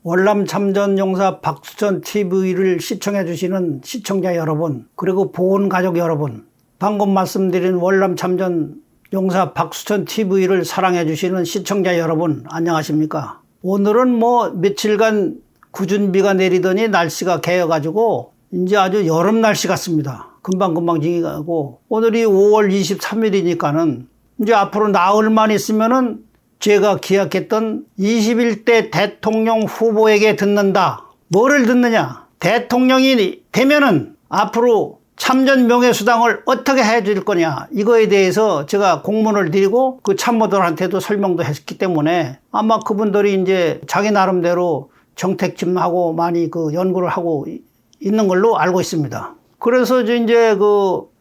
월남 참전용사 박수천 TV를 시청해 주시는 시청자 여러분, 그리고 보온 가족 여러분, 방금 말씀드린 월남 참전용사 박수천 TV를 사랑해 주시는 시청자 여러분, 안녕하십니까? 오늘은 며칠간 궂은 비가 내리더니 날씨가 개어가지고 이제 아주 여름 날씨 같습니다. 금방금방 지나가고, 오늘이 5월 23일이니까는 이제 앞으로 나흘만 있으면은 제가 기약했던 21대 대통령 후보에게 듣는다. 뭐를 듣느냐? 대통령이 되면은 앞으로 참전 명예수당을 어떻게 해줄 거냐. 이거에 대해서 제가 공문을 드리고 그 참모들한테도 설명도 했기 때문에 아마 그분들이 이제 자기 나름대로 정책팀하고 많이 연구를 하고 있는 걸로 알고 있습니다. 그래서 이제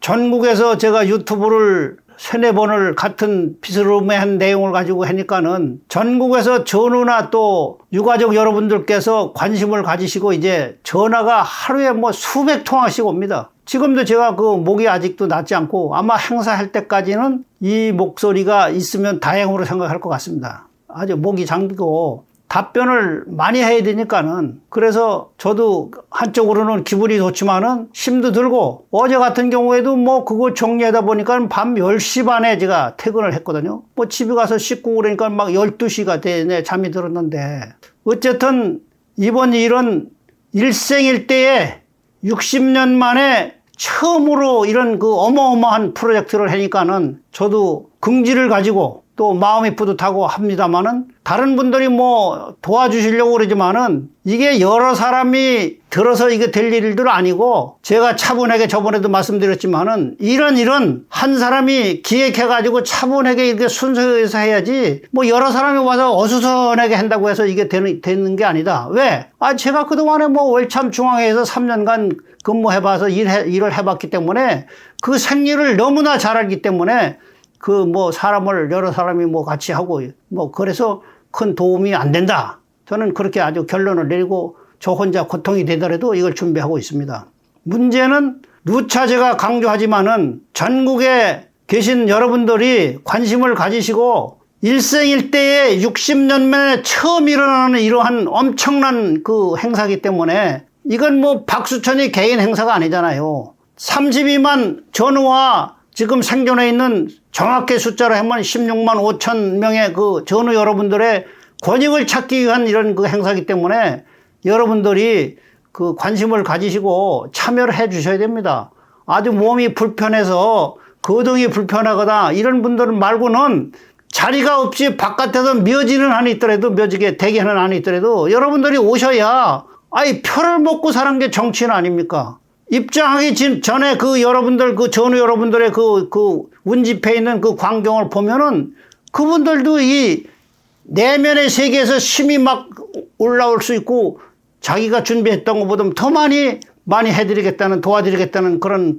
전국에서 제가 유튜브를 3-4번을 같은 비스름한 내용을 가지고 하니까는 전국에서 전우나 또 유가족 여러분들께서 관심을 가지시고 이제 전화가 하루에 수백 통화씩 옵니다. 지금도 제가 목이 아직도 낫지 않고 아마 행사할 때까지는 이 목소리가 있으면 다행으로 생각할 것 같습니다. 아주 목이 잠기고 답변을 많이 해야 되니까는, 그래서 저도 한쪽으로는 기분이 좋지만은 힘도 들고, 어제 같은 경우에도 그거 정리하다 보니까 밤 10시 반에 제가 퇴근을 했거든요. 집에 가서 씻고 그러니까 12시가 되네 잠이 들었는데, 어쨌든 이번 일은 일생일대에 60년 만에 처음으로 이런 어마어마한 프로젝트를 하니까는 저도 긍지를 가지고 또 마음이 뿌듯하고 합니다만은, 다른 분들이 도와주시려고 그러지만은 이게 여러 사람이 들어서 이게 될 일도 아니고, 제가 차분하게 저번에도 말씀드렸지만은 이런 일은 한 사람이 기획해가지고 차분하게 이렇게 순서에서 해야지 여러 사람이 와서 어수선하게 한다고 해서 이게 되는 게 아니다. 왜? 제가 그동안에 월참 중앙회에서 3년간 근무해봐서 일을 해봤기 때문에 그 생리를 너무나 잘 알기 때문에 사람을 여러 사람이 같이 하고 그래서 큰 도움이 안 된다. 저는 그렇게 아주 결론을 내리고 저 혼자 고통이 되더라도 이걸 준비하고 있습니다. 문제는 누차 제가 강조하지만은 전국에 계신 여러분들이 관심을 가지시고 일생일대에 60년 만에 처음 일어나는 이러한 엄청난 행사이기 때문에, 이건 박수천이 개인 행사가 아니잖아요. 32만 전우와 지금 생존해 있는 정확히 숫자로 하면 16만 5천 명의 전우 여러분들의 권익을 찾기 위한 이런 행사이기 때문에 여러분들이 관심을 가지시고 참여를 해 주셔야 됩니다. 아주 몸이 불편해서 거동이 불편하거나 이런 분들 말고는 자리가 없이 바깥에서 묘지는 안에 있더라도, 묘지게 대기하는 안에 있더라도 여러분들이 오셔야, 표를 먹고 사는 게 정치인 아닙니까? 입장하기 전에 여러분들, 전우 여러분들의 운집해 있는 광경을 보면은 그분들도 이 내면의 세계에서 힘이 막 올라올 수 있고, 자기가 준비했던 것보다 더 많이 해드리겠다는, 도와드리겠다는 그런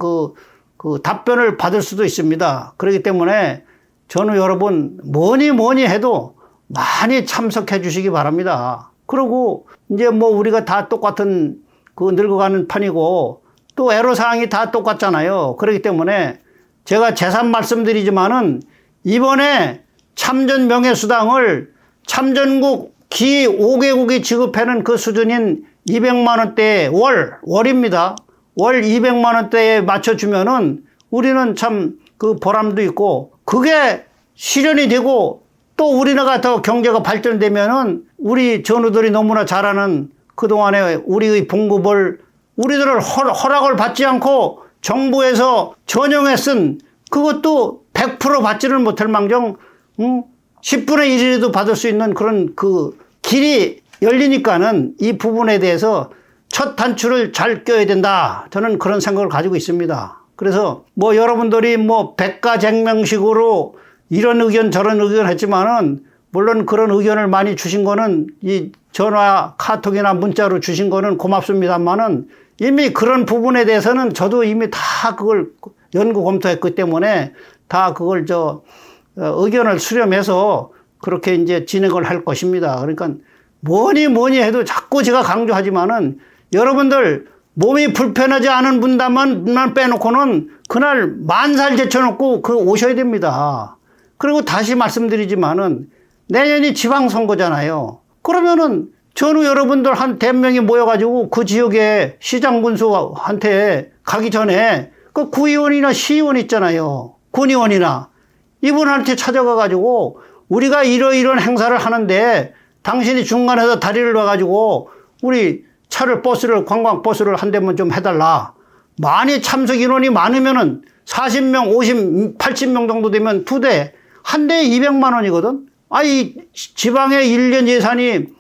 답변을 받을 수도 있습니다. 그렇기 때문에 전우 여러분, 뭐니 해도 많이 참석해 주시기 바랍니다. 그리고 이제 우리가 다 똑같은 늙어가는 판이고, 또 애로사항이 다 똑같잖아요. 그렇기 때문에 제가 재산 말씀드리지만은 이번에 참전 명예수당을 참전국 기 5개국이 지급하는 수준인 200만 원대의 월입니다. 월 200만 원대에 맞춰주면은 우리는 참 보람도 있고, 그게 실현이 되고 또 우리나라가 더 경제가 발전되면은 우리 전우들이 너무나 잘하는 그동안에 우리의 봉급을 우리들을 허락을 받지 않고 정부에서 전용해 쓴 그것도 100% 받지는 못할 망정 10분의 1이라도 받을 수 있는 그런 길이 열리니까는 이 부분에 대해서 첫 단추를 잘 껴야 된다. 저는 그런 생각을 가지고 있습니다. 그래서 여러분들이 백가쟁명식으로 이런 의견 저런 의견 했지만은, 물론 그런 의견을 많이 주신 거는 이 전화, 카톡이나 문자로 주신 거는 고맙습니다만은, 이미 그런 부분에 대해서는 저도 이미 다 그걸 연구 검토했기 때문에 다 그걸 의견을 수렴해서 그렇게 이제 진행을 할 것입니다. 그러니까 뭐니 해도 자꾸 제가 강조하지만은, 여러분들 몸이 불편하지 않은 분들만 빼놓고는 그날 만살 제쳐놓고 오셔야 됩니다. 그리고 다시 말씀드리지만은 내년이 지방선거잖아요. 그러면은 전후 여러분들 한 100명이 모여가지고 그 지역의 시장 군수한테 가기 전에 그 구의원이나 시의원 있잖아요. 군의원이나 이분한테 찾아가가지고 우리가 이러이러한 행사를 하는데 당신이 중간에서 다리를 놔가지고 우리 차를 버스를 관광버스를 한 대만 좀 해달라. 많이 참석 인원이 많으면은 40명, 50, 80명 정도 되면 두 대, 한 대에 200만 원이거든. 아이 지방의 1년 예산이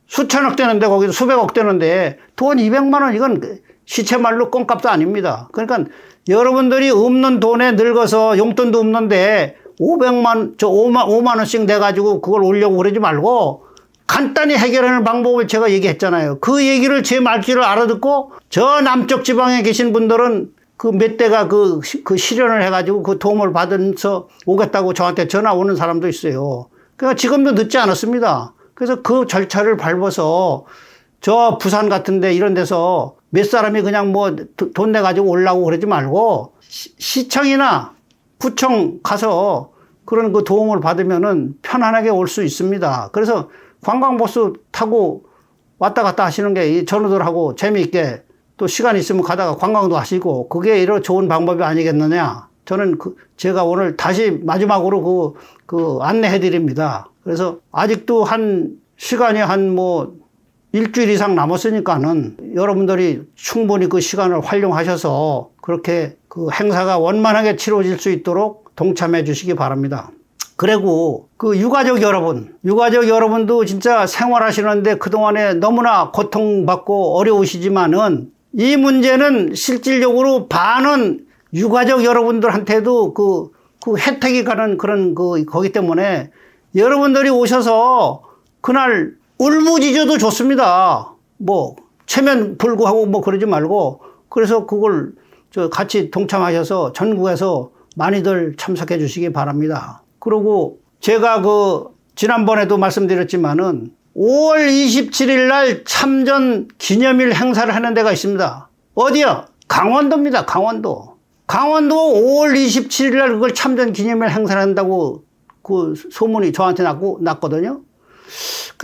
수천억 되는데 거기서 수백억 되는데 돈 200만 원 이건 시체말로 껌값도 아닙니다. 그러니까 여러분들이 없는 돈에 늙어서 용돈도 없는데 5만 원씩 내가지고 그걸 올려고 그러지 말고 간단히 해결하는 방법을 제가 얘기했잖아요. 그 얘기를 제 말귀를 알아듣고 저 남쪽 지방에 계신 분들은 그 몇 대가 그 실현을 해가지고 그 도움을 받으면서 오겠다고 저한테 전화 오는 사람도 있어요. 그러니까 지금도 늦지 않았습니다. 그래서 그 절차를 밟아서 저 부산 같은데 이런 데서 몇 사람이 그냥 뭐 돈 내가지고 올라오고 그러지 말고 시청이나 구청 가서 그런 그 도움을 받으면은 편안하게 올 수 있습니다. 그래서 관광버스 타고 왔다 갔다 하시는 게 전우들하고 재미있게 또 시간 있으면 가다가 관광도 하시고 그게 이런 좋은 방법이 아니겠느냐. 저는 제가 오늘 다시 마지막으로 안내해 드립니다. 그래서 아직도 시간이 일주일 이상 남았으니까는 여러분들이 충분히 그 시간을 활용하셔서 그렇게 그 행사가 원만하게 치러질 수 있도록 동참해 주시기 바랍니다. 그리고 그 유가족 여러분도 진짜 생활하시는데 그동안에 너무나 고통받고 어려우시지만은 이 문제는 실질적으로 반은 유가족 여러분들한테도 그 혜택이 가는 그런 거기 때문에 여러분들이 오셔서 그날 울부짖어도 좋습니다. 체면 불구하고 그러지 말고 그래서 그걸 같이 동참하셔서 전국에서 많이들 참석해 주시기 바랍니다. 그리고 제가 지난번에도 말씀드렸지만은 5월 27일 날 참전 기념일 행사를 하는 데가 있습니다. 어디요? 강원도입니다. 강원도 5월 27일 날 그걸 참전 기념일 행사를 한다고 그 소문이 저한테 났거든요.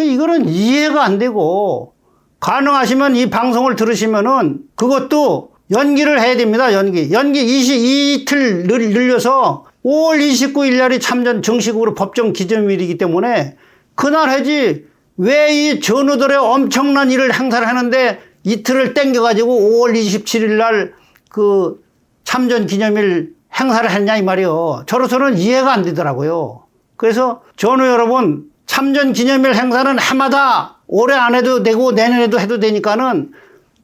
이거는 이해가 안 되고 가능하시면 이 방송을 들으시면은 그것도 연기를 해야 됩니다. 연기 이틀 늘려서 5월 29일 날이 참전 정식으로 법정 기념일이기 때문에 그날 하지 왜 이 전우들의 엄청난 일을 행사를 하는데 이틀을 땡겨가지고 5월 27일 날 그 참전 기념일 행사를 했냐 이 말이요. 저로서는 이해가 안 되더라고요. 그래서 전우 여러분 참전 기념일 행사는 해마다 올해 안 해도 되고 내년에도 해도 되니까는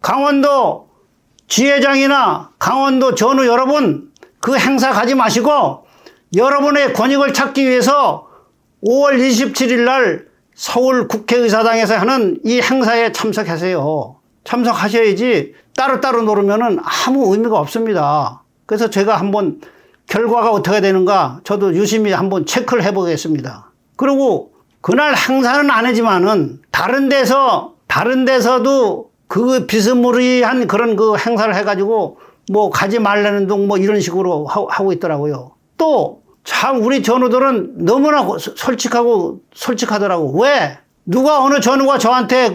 강원도 지회장이나 강원도 전우 여러분 그 행사 가지 마시고 여러분의 권익을 찾기 위해서 5월 27일 날 서울 국회의사당에서 하는 이 행사에 참석하세요. 참석하셔야지 따로따로 노르면은 아무 의미가 없습니다. 그래서 제가 한번 결과가 어떻게 되는가 저도 유심히 한번 체크를 해보겠습니다. 그리고 그날 행사는 안 하지만은 다른 데서도 그 비스무리한 그런 그행사를 해가지고 가지 말라는 둥 이런 식으로 하고 있더라고요. 또 참 우리 전우들은 너무나 솔직하더라고. 왜? 누가 어느 전우가 저한테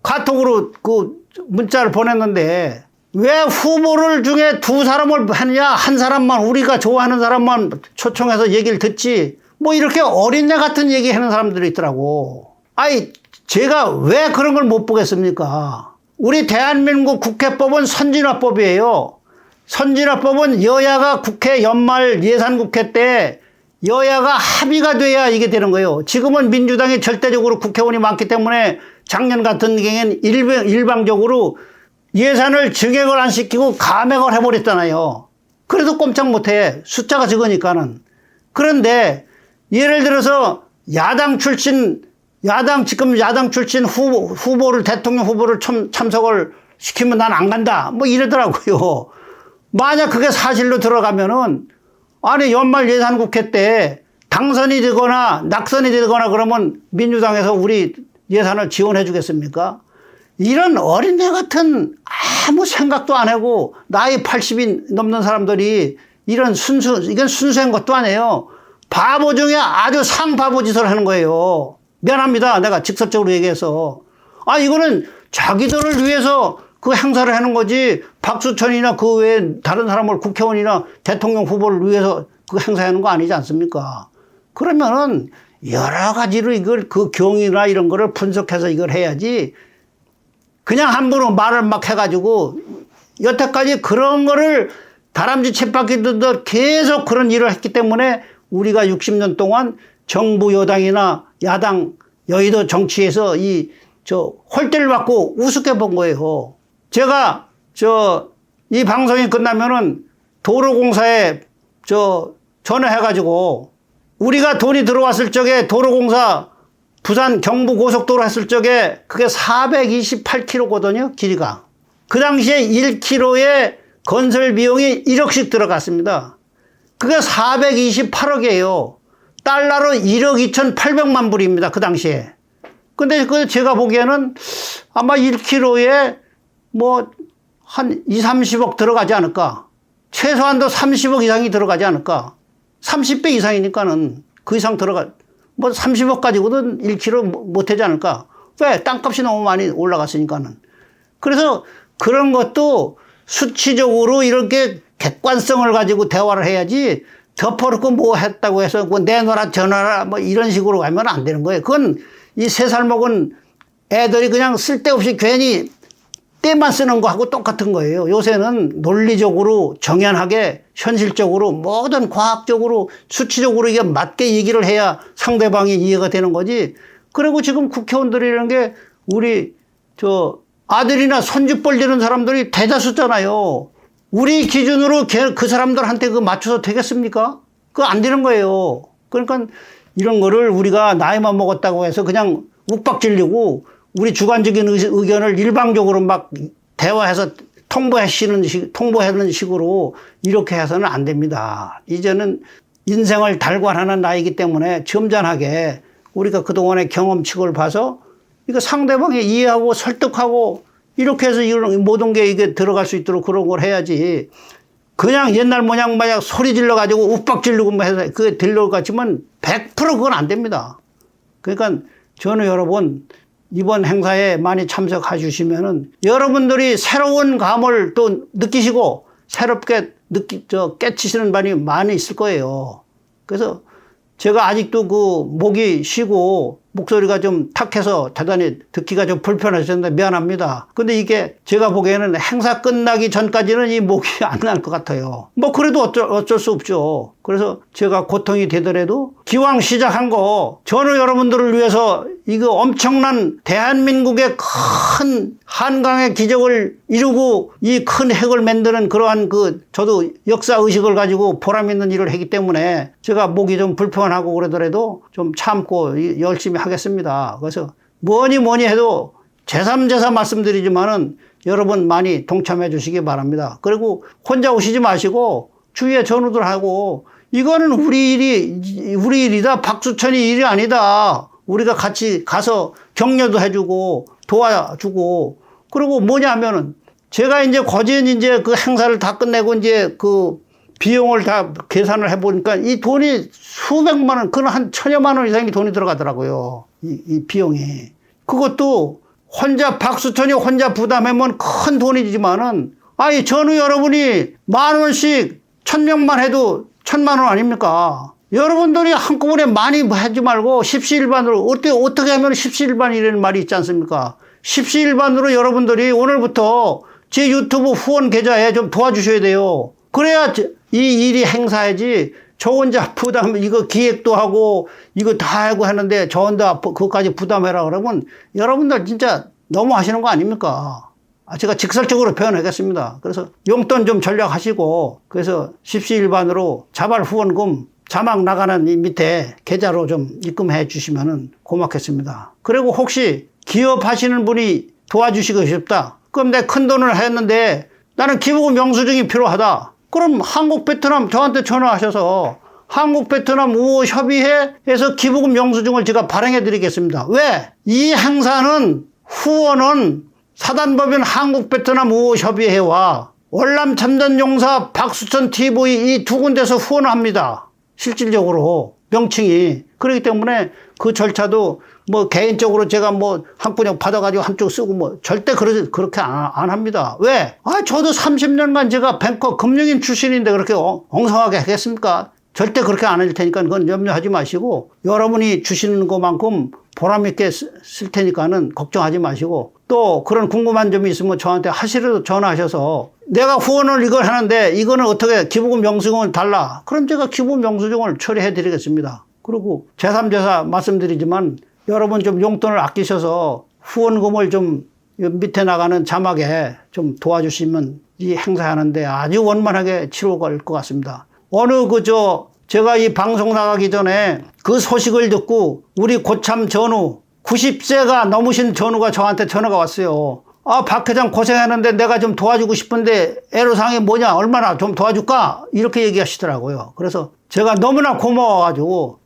카톡으로 문자를 보냈는데 왜 후보를 중에 두 사람을 하느냐? 한 사람만 우리가 좋아하는 사람만 초청해서 얘기를 듣지. 이렇게 어린애 같은 얘기 하는 사람들이 있더라고. 제가 왜 그런 걸 못 보겠습니까? 우리 대한민국 국회법은 선진화법이에요. 선진화법은 여야가 국회 연말 예산국회 때 여야가 합의가 돼야 이게 되는 거예요. 지금은 민주당이 절대적으로 국회의원이 많기 때문에 작년 같은 경우에는 일방적으로 예산을 증액을 안 시키고 감액을 해버렸잖아요. 그래도 꼼짝 못해. 숫자가 적으니까는. 그런데 예를 들어서 지금 야당 출신 후보를 대통령 후보를 참석을 시키면 난 안 간다. 이러더라고요. 만약 그게 사실로 들어가면은 연말 예산국회 때 당선이 되거나 낙선이 되거나 그러면 민주당에서 우리 예산을 지원해 주겠습니까? 이런 어린애 같은 아무 생각도 안 하고 나이 80이 넘는 사람들이 이건 순수한 것도 아니에요. 바보 중에 아주 상바보 짓을 하는 거예요. 미안합니다. 내가 직설적으로 얘기해서. 아, 이거는 자기들을 위해서 그 행사를 하는 거지, 박수천이나 그 외에 다른 사람을 국회의원이나 대통령 후보를 위해서 그 행사하는 거 아니지 않습니까? 그러면은 여러 가지로 이걸 그 경위나 이런 거를 분석해서 이걸 해야지, 그냥 함부로 말을 막 해가지고 여태까지 그런 거를 다람쥐 쳇바퀴들 계속 그런 일을 했기 때문에 우리가 60년 동안 정부 여당이나 야당 여의도 정치에서 홀대를 받고 우습게 본 거예요. 제가 이 방송이 끝나면은 도로공사에 전화해가지고 우리가 돈이 들어왔을 적에 도로공사 부산 경부 고속도로 했을 적에 그게 428km거든요, 길이가. 그 당시에 1km에 건설 비용이 1억씩 들어갔습니다. 그게 428억이에요. 달러로 1억 2,800만 불입니다, 그 당시에. 근데 제가 보기에는 아마 1km에 한 2, 30억 들어가지 않을까. 최소한도 30억 이상이 들어가지 않을까. 30배 이상이니까는 그 이상 30억 가지고는 1km 못 하지 않을까. 왜? 땅값이 너무 많이 올라갔으니까는. 그래서 그런 것도 수치적으로 이렇게 객관성을 가지고 대화를 해야지, 덮어놓고 뭐 했다고 해서 내놔라 전화라 이런 식으로 가면 안 되는 거예요. 그건 이 3살 먹은 애들이 그냥 쓸데없이 괜히 때만 쓰는 거하고 똑같은 거예요. 요새는 논리적으로 정연하게 현실적으로 뭐든 과학적으로 수치적으로 이게 맞게 얘기를 해야 상대방이 이해가 되는 거지. 그리고 지금 국회의원들이라는 게 우리 아들이나 손주뻘 되는 사람들이 대다수잖아요. 우리 기준으로 그 사람들한테 맞춰서 되겠습니까? 그거 안 되는 거예요. 그러니까 이런 거를 우리가 나이만 먹었다고 해서 그냥 욱박질리고 우리 주관적인 의견을 일방적으로 막 대화해서 통보하는 식으로 이렇게 해서는 안 됩니다. 이제는 인생을 달관하는 나이기 때문에 점잖하게 우리가 그동안의 경험치를 봐서 이거 상대방이 이해하고 설득하고 이렇게 해서 이런 모든 게 이게 들어갈 수 있도록 그런 걸 해야지, 그냥 옛날 모양 마냥 소리 질러가지고 욱박 질르고 해서 그게 들려올 것 같지만 100% 그건 안 됩니다. 그러니까 저는 여러분, 이번 행사에 많이 참석해 주시면은 여러분들이 새로운 감을 또 느끼시고 새롭게 깨치시는 바이 많이 있을 거예요. 그래서 제가 아직도 목이 쉬고 목소리가 좀 탁해서 대단히 듣기가 좀 불편하셨는데 미안합니다. 근데 이게 제가 보기에는 행사 끝나기 전까지는 이 목이 안 날 것 같아요. 그래도 어쩔 수 없죠. 그래서 제가 고통이 되더라도 기왕 시작한 거 전후 여러분들을 위해서 이거 엄청난 대한민국의 큰 한강의 기적을 이루고 이 큰 핵을 만드는 그러한 저도 역사의식을 가지고 보람 있는 일을 하기 때문에 제가 목이 좀 불편하고 그러더라도 좀 참고 열심히 하겠습니다. 그래서 뭐니 해도 제3 말씀드리지만은 여러분 많이 동참해 주시기 바랍니다. 그리고 혼자 오시지 마시고 주위에 전우들하고 이거는 우리 일이다. 박수천이 일이 아니다. 우리가 같이 가서 격려도 해주고 도와주고, 그리고 뭐냐면은 제가 거진 그 행사를 다 끝내고 비용을 다 계산을 해보니까 이 돈이 수백만 원, 그건 한 1,000여만 원 이상이 돈이 들어가더라고요. 이 비용이. 그것도 박수천이 혼자 부담하면 큰 돈이지만은, 전후 여러분이 10,000원씩 1,000명만 해도 1,000만 원 아닙니까? 여러분들이 한꺼번에 많이 하지 말고 십시일반으로, 어떻게 하면 십시일반이라는 말이 있지 않습니까? 십시일반으로 여러분들이 오늘부터 제 유튜브 후원 계좌에 좀 도와주셔야 돼요. 그래야 이 일이 행사야지. 저 혼자 이거 기획도 하고 이거 다 하고 하는데 저 혼자 그것까지 부담해라 그러면 여러분들 진짜 너무 하시는 거 아닙니까? 제가 직설적으로 표현하겠습니다. 그래서 용돈 좀 전략하시고, 그래서 십시일반으로 자발 후원금 자막 나가는 이 밑에 계좌로 좀 입금해 주시면 고맙겠습니다. 그리고 혹시 기업하시는 분이 도와주시고 싶다. 그럼 내가 큰 돈을 했는데 나는 기부금 영수증이 필요하다. 그럼 한국 베트남 저한테 전화하셔서 한국 베트남 우호 협의회에서 기부금 영수증을 제가 발행해 드리겠습니다. 왜? 이 행사는 후원은 사단법인 한국 베트남 우호 협의회와 월남 참전용사 박수천 TV 이 두 군데서 후원을 합니다. 실질적으로 명칭이. 그렇기 때문에 그 절차도 뭐 개인적으로 제가 뭐 한 분양 받아가지고 한쪽 쓰고 뭐 절대 그렇게 안 합니다. 왜? 저도 30년간 제가 뱅커 금융인 출신인데 그렇게 엉성하게 하겠습니까? 절대 그렇게 안 할 테니까 그건 염려하지 마시고 여러분이 주시는 것만큼 보람있게 쓸 테니까는 걱정하지 마시고 또 그런 궁금한 점이 있으면 저한테 하시라도 전화하셔서 내가 후원을 이걸 하는데 이거는 어떻게 기부금 영수증을 달라. 그럼 제가 기부금 영수증을 처리해 드리겠습니다. 그리고 제3제사 말씀드리지만 여러분 좀 용돈을 아끼셔서 후원금을 좀 밑에 나가는 자막에 좀 도와주시면 이 행사하는데 아주 원만하게 치료가 될 것 같습니다. 제가 이 방송 나가기 전에 그 소식을 듣고 우리 고참 전우 90세가 넘으신 전우가 저한테 전화가 왔어요. 박 회장 고생하는데 내가 좀 도와주고 싶은데 애로사항이 뭐냐, 얼마나 좀 도와줄까, 이렇게 얘기하시더라고요. 그래서 제가 너무나 고마워가지고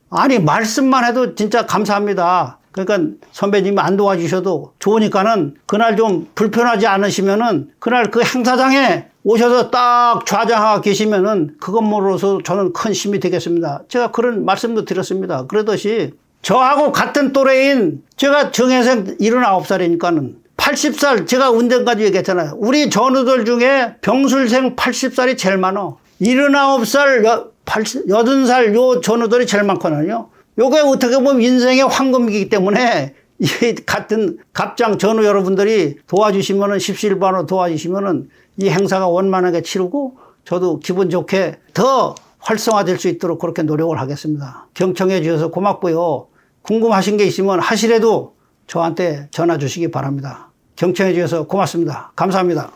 말씀만 해도 진짜 감사합니다. 그러니까 선배님이 안 도와주셔도 좋으니까는 그날 좀 불편하지 않으시면은 그날 그 행사장에 오셔서 딱 좌장하고 계시면은 그것으로서 저는 큰 힘이 되겠습니다. 제가 그런 말씀도 드렸습니다. 그러듯이 저하고 같은 또래인 제가 정혜생 79살이니까는 80살, 제가 언젠까지 얘기했잖아요. 우리 전우들 중에 병술생 80살이 제일 많아. 79살, 80살 요 전우들이 제일 많거든요. 요게 어떻게 보면 인생의 황금기이기 때문에 이 같은 갑장 전우 여러분들이 도와주시면은 십시일반으로 도와주시면은 이 행사가 원만하게 치르고 저도 기분 좋게 더 활성화될 수 있도록 그렇게 노력을 하겠습니다. 경청해 주셔서 고맙고요. 궁금하신 게 있으면 하시라도 저한테 전화 주시기 바랍니다. 경청해 주셔서 고맙습니다. 감사합니다.